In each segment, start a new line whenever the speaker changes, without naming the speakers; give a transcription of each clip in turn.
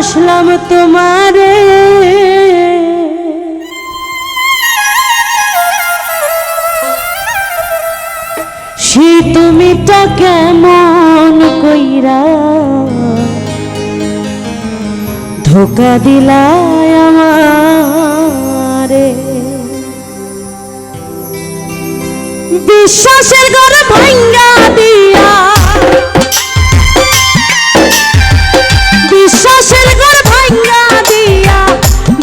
ভালোবাসলাম তোমারে সে তুমিটা কেমন কইরা ধোকা দিলাই আমারে বিশ্বাসের ঘর ভাঙ্গা দিয়া বিশ্বাসের ঘর ভাঙ্গা দিয়া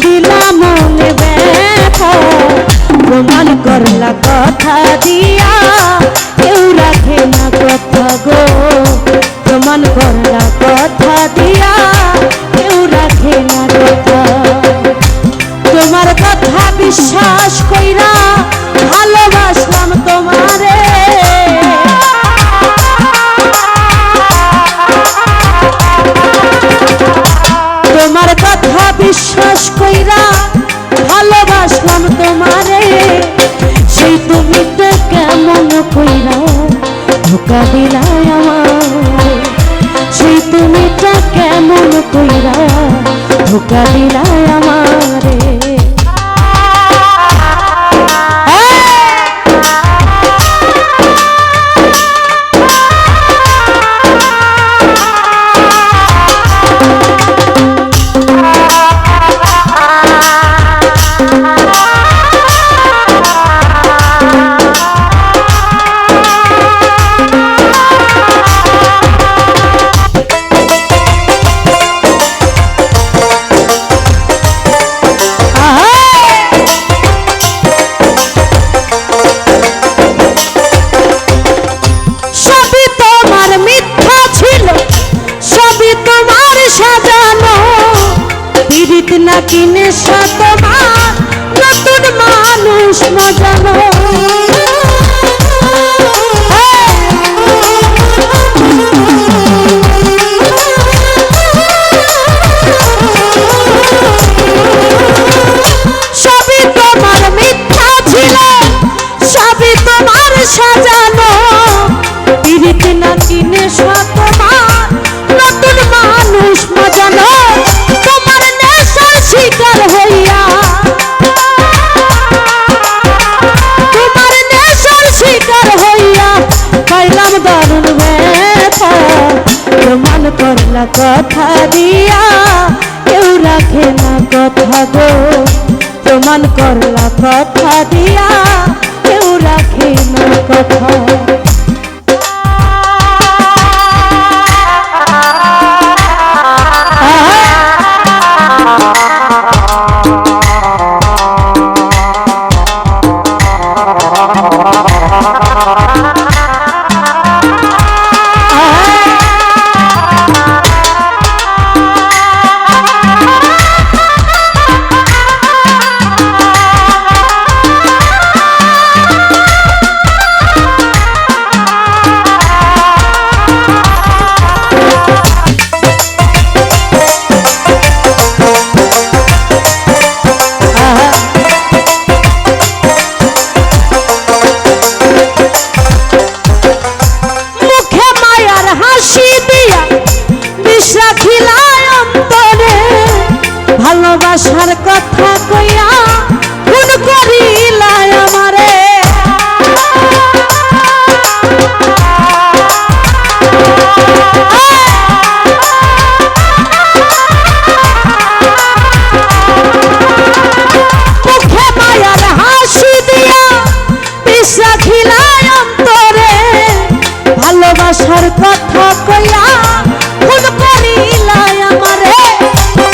দিলাম মনে ব্যথা প্রমাণ করলা কথা দিয়া কেউ রাখে না কথা গো প্রমাণ করলা কথা দিয়া কেউ রাখে না কথা তোমার কথা বিশ্বাস কইরা ভালোবাসলাম তোমারে তোমার কথা বিশ্বাস কইরা ভালোবাসলাম তোমারে সেই তুমি তো কেমন কইরা ধোকা দিলাই আমারে সেই তুমি তো কেমন কইরা ধোকা দিলাই আমারে নাকি নেশা তোমার নতুন মানুষ মজানো সবই তোমার মিথ্যা ছিল সবই তোমার সাজানো পীড়িত নাকি নেশা তোমার নতুন মানুষ মজানো শিকার হইয়া তোমার নেশার শিকার হইয়া পাইলাম দারুণ ব্যথা প্রমাণ করলা কথা দিয়া কেউ রাখে না কথা গো প্রমাণ করলা কথা দিয়া কেউ রাখে না কথা ভালোবাসার কথা কইয়া খুন করিলাই আমারে মুখে মায়ার হাসি দিয়া বিষ রাখিলাই অন্তরে ভালোবাসার কথা কইয়া খুন করিলাই আমারে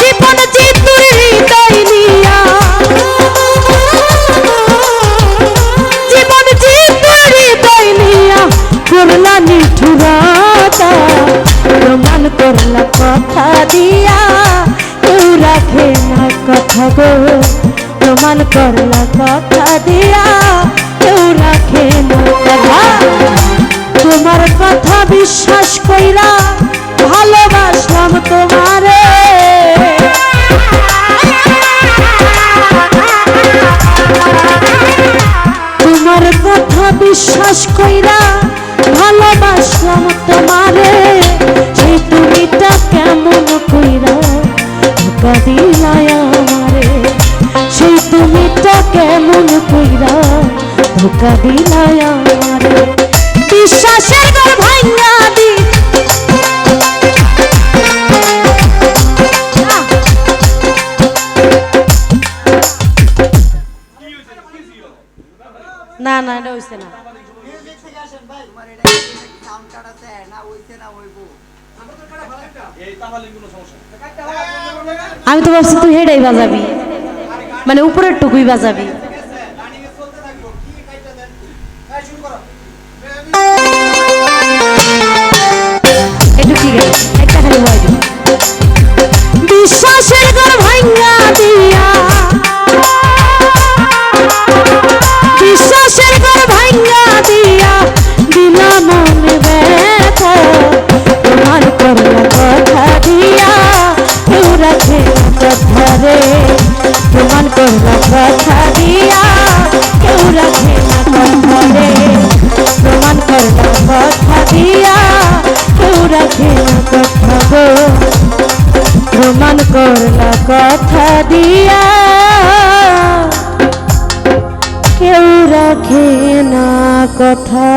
জীবন জিতুর হৃদয় নিয়া জীবন জিতুর হৃদয় নিয়া করলা নিঠুরতা প্রমাণ করলা কথা দিয়া কেউ রাখে না কথা গো প্রমাণ করলা কথা দিয়া কেউ রাখে না কথা তোমার কথা বিশ্বাস কইরা ভালোবাসলাম তোমারে তোমার কথা বিশ্বাস কইরা ভালোবাসলাম তোমারে সেই তুমিটা কেমন কইরা ধোকা দিলাই আমারে সেই তুমিটা কেমন কইরা ধোকা দিলাই আমারে বিশ্বাসের ঘর ভাঙা দি না না এটা হইছে না আমি তো ভাবছি তুই হেডাই বাজাবি মানে উপরের টুকুই বাজাবি একটু ঠিক আছে একটা খালি ভয় দিবি বিশ্বাসের ঘর ভাঙা দিয়া বিশ্বাসের ঘর ভাঙা দিয়া দিলা মনে ব্যথা তোমার করলা কথা দিয়া কেউ রাখে কথা রে তোমার করলা কথা দিয়া কেউ রাখে না কথা রে প্রমাণ করলা কথা দিয়া কেউ রাখে না কথা গো প্রমাণ করলা কথা দিয়া কেউ রাখে না কথা।